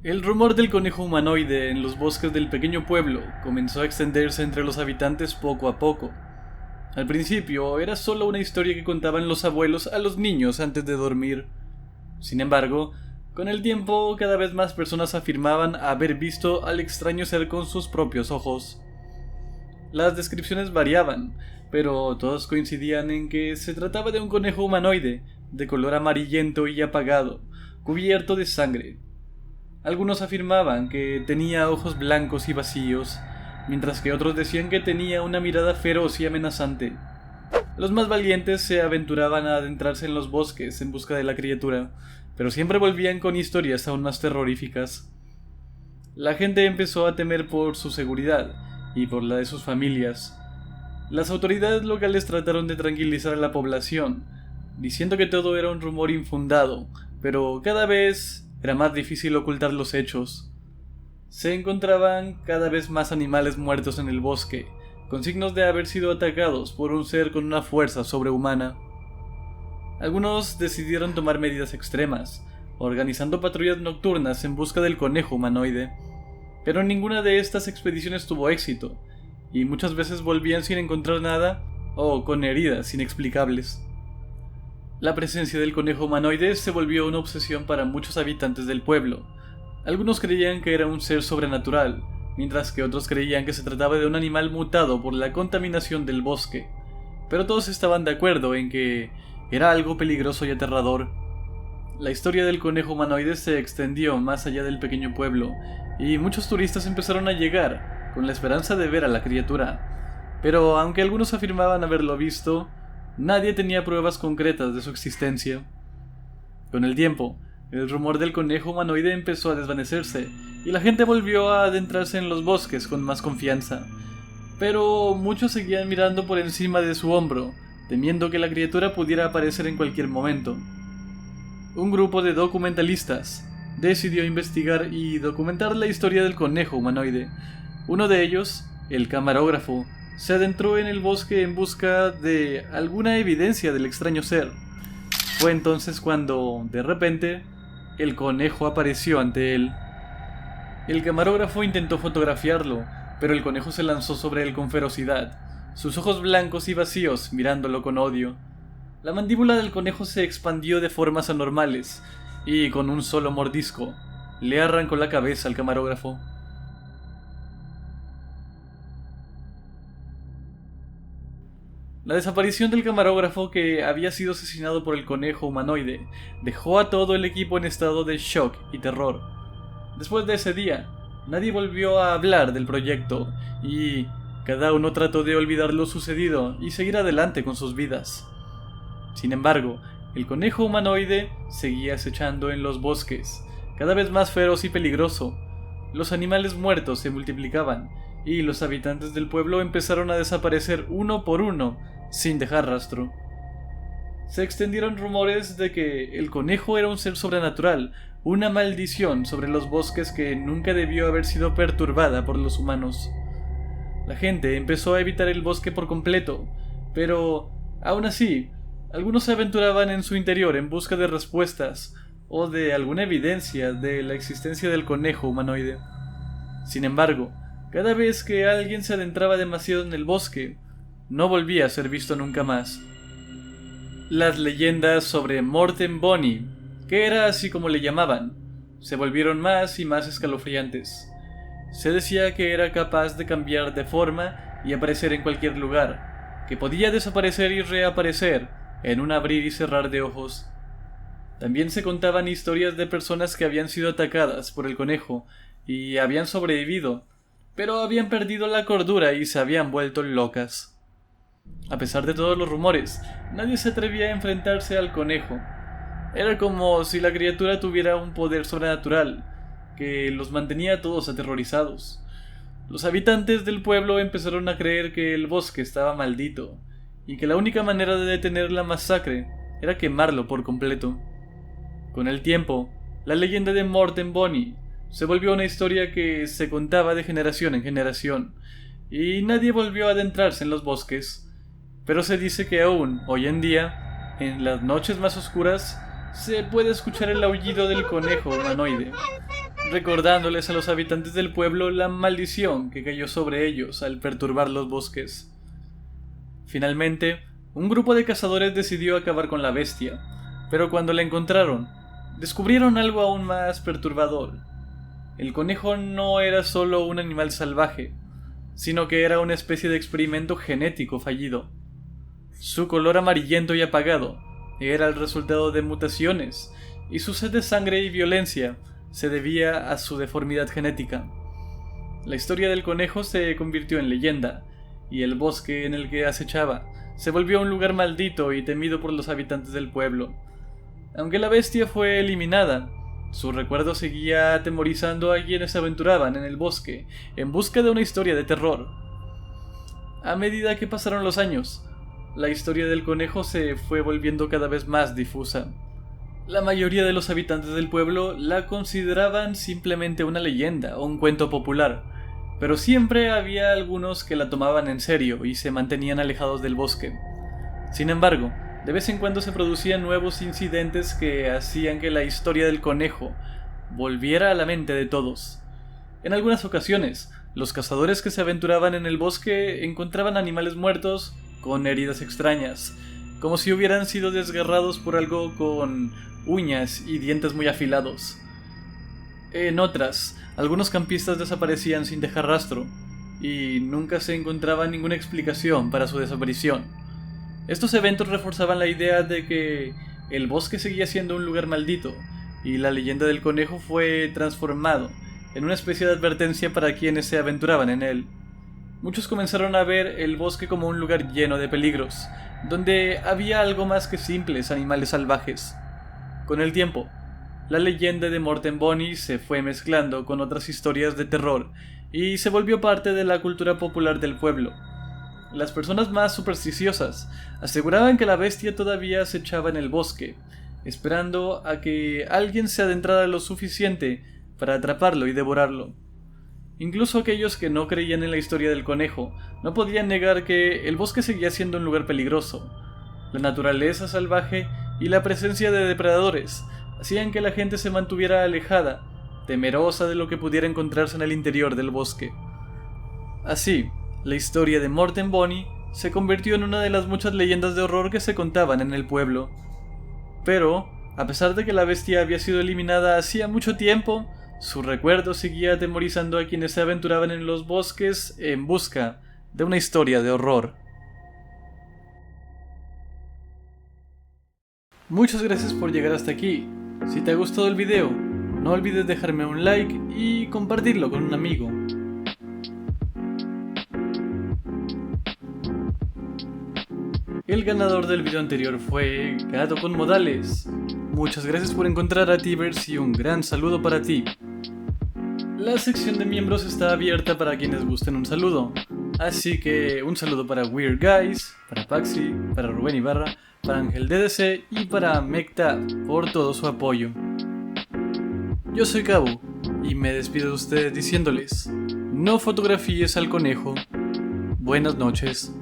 El rumor del conejo humanoide en los bosques del pequeño pueblo comenzó a extenderse entre los habitantes poco a poco. Al principio era solo una historia que contaban los abuelos a los niños antes de dormir. Sin embargo, con el tiempo cada vez más personas afirmaban haber visto al extraño ser con sus propios ojos. Las descripciones variaban, pero todas coincidían en que se trataba de un conejo humanoide, de color amarillento y apagado, cubierto de sangre. Algunos afirmaban que tenía ojos blancos y vacíos, mientras que otros decían que tenía una mirada feroz y amenazante. Los más valientes se aventuraban a adentrarse en los bosques en busca de la criatura, pero siempre volvían con historias aún más terroríficas. La gente empezó a temer por su seguridad y por la de sus familias. Las autoridades locales trataron de tranquilizar a la población, diciendo que todo era un rumor infundado, pero cada vez era más difícil ocultar los hechos. Se encontraban cada vez más animales muertos en el bosque, con signos de haber sido atacados por un ser con una fuerza sobrehumana. Algunos decidieron tomar medidas extremas, organizando patrullas nocturnas en busca del conejo humanoide, pero ninguna de estas expediciones tuvo éxito, y muchas veces volvían sin encontrar nada o con heridas inexplicables. La presencia del conejo humanoide se volvió una obsesión para muchos habitantes del pueblo. Algunos creían que era un ser sobrenatural, mientras que otros creían que se trataba de un animal mutado por la contaminación del bosque. Pero todos estaban de acuerdo en que era algo peligroso y aterrador. La historia del conejo humanoide se extendió más allá del pequeño pueblo, y muchos turistas empezaron a llegar con la esperanza de ver a la criatura. Pero aunque algunos afirmaban haberlo visto, nadie tenía pruebas concretas de su existencia. Con el tiempo, el rumor del conejo humanoide empezó a desvanecerse, y la gente volvió a adentrarse en los bosques con más confianza. Pero muchos seguían mirando por encima de su hombro, temiendo que la criatura pudiera aparecer en cualquier momento. Un grupo de documentalistas decidió investigar y documentar la historia del conejo humanoide. Uno de ellos, el camarógrafo, se adentró en el bosque en busca de alguna evidencia del extraño ser. Fue entonces cuando, de repente, el conejo apareció ante él. El camarógrafo intentó fotografiarlo, pero el conejo se lanzó sobre él con ferocidad, sus ojos blancos y vacíos mirándolo con odio. La mandíbula del conejo se expandió de formas anormales, y con un solo mordisco, le arrancó la cabeza al camarógrafo. La desaparición del camarógrafo, que había sido asesinado por el conejo humanoide, dejó a todo el equipo en estado de shock y terror. Después de ese día, nadie volvió a hablar del proyecto, y cada uno trató de olvidar lo sucedido y seguir adelante con sus vidas. Sin embargo, el conejo humanoide seguía acechando en los bosques, cada vez más feroz y peligroso. Los animales muertos se multiplicaban, y los habitantes del pueblo empezaron a desaparecer uno por uno, sin dejar rastro. Se extendieron rumores de que el conejo era un ser sobrenatural, una maldición sobre los bosques que nunca debió haber sido perturbada por los humanos. La gente empezó a evitar el bosque por completo, pero aún así, algunos se aventuraban en su interior en busca de respuestas o de alguna evidencia de la existencia del conejo humanoide. Sin embargo, cada vez que alguien se adentraba demasiado en el bosque, no volvía a ser visto nunca más. Las leyendas sobre Morten Bonnie, que era así como le llamaban, se volvieron más y más escalofriantes. Se decía que era capaz de cambiar de forma y aparecer en cualquier lugar, que podía desaparecer y reaparecer en un abrir y cerrar de ojos. También se contaban historias de personas que habían sido atacadas por el conejo y habían sobrevivido, pero habían perdido la cordura y se habían vuelto locas. A pesar de todos los rumores, nadie se atrevía a enfrentarse al conejo. Era como si la criatura tuviera un poder sobrenatural, que los mantenía a todos aterrorizados. Los habitantes del pueblo empezaron a creer que el bosque estaba maldito, y que la única manera de detener la masacre era quemarlo por completo. Con el tiempo, la leyenda de Morten Bonnie se volvió una historia que se contaba de generación en generación, y nadie volvió a adentrarse en los bosques. Pero se dice que aún, hoy en día, en las noches más oscuras, se puede escuchar el aullido del conejo humanoide. recordándoles a los habitantes del pueblo la maldición que cayó sobre ellos al perturbar los bosques. Finalmente, un grupo de cazadores decidió acabar con la bestia, pero cuando la encontraron, descubrieron algo aún más perturbador. El conejo no era solo un animal salvaje, sino que era una especie de experimento genético fallido. Su color amarillento y apagado era el resultado de mutaciones, y su sed de sangre y violencia se debía a su deformidad genética. La historia del conejo se convirtió en leyenda, y el bosque en el que acechaba se volvió un lugar maldito y temido por los habitantes del pueblo. Aunque la bestia fue eliminada, su recuerdo seguía atemorizando a quienes se aventuraban en el bosque en busca de una historia de terror. A medida que pasaron los años, la historia del conejo se fue volviendo cada vez más difusa. La mayoría de los habitantes del pueblo la consideraban simplemente una leyenda o un cuento popular, pero siempre había algunos que la tomaban en serio y se mantenían alejados del bosque. Sin embargo, de vez en cuando se producían nuevos incidentes que hacían que la historia del conejo volviera a la mente de todos. En algunas ocasiones, los cazadores que se aventuraban en el bosque encontraban animales muertos con heridas extrañas, como si hubieran sido desgarrados por algo con uñas y dientes muy afilados. En otras, algunos campistas desaparecían sin dejar rastro, y nunca se encontraba ninguna explicación para su desaparición. Estos eventos reforzaban la idea de que el bosque seguía siendo un lugar maldito, y la leyenda del conejo fue transformado en una especie de advertencia para quienes se aventuraban en él. Muchos comenzaron a ver el bosque como un lugar lleno de peligros, donde había algo más que simples animales salvajes. Con el tiempo, la leyenda de Morten Bonny se fue mezclando con otras historias de terror y se volvió parte de la cultura popular del pueblo. Las personas más supersticiosas aseguraban que la bestia todavía acechaba en el bosque, esperando a que alguien se adentrara lo suficiente para atraparlo y devorarlo. Incluso aquellos que no creían en la historia del conejo no podían negar que el bosque seguía siendo un lugar peligroso. La naturaleza salvaje y la presencia de depredadores hacían que la gente se mantuviera alejada, temerosa de lo que pudiera encontrarse en el interior del bosque. Así, la historia de Morten Bonny se convirtió en una de las muchas leyendas de horror que se contaban en el pueblo. Pero, a pesar de que la bestia había sido eliminada hacía mucho tiempo, su recuerdo seguía atemorizando a quienes se aventuraban en los bosques en busca de una historia de horror. Muchas gracias por llegar hasta aquí. Si te ha gustado el video, no olvides dejarme un like y compartirlo con un amigo. El ganador del video anterior fue Gato con Modales. Muchas gracias por encontrar a Tivers y un gran saludo para ti. La sección de miembros está abierta para quienes gusten un saludo. Así que un saludo para Weird Guys, para Paxi, para Rubén Ibarra, para Ángel DDC y para Mekta por todo su apoyo. Yo soy Cabo y me despido de ustedes diciéndoles: no fotografíes al conejo. Buenas noches.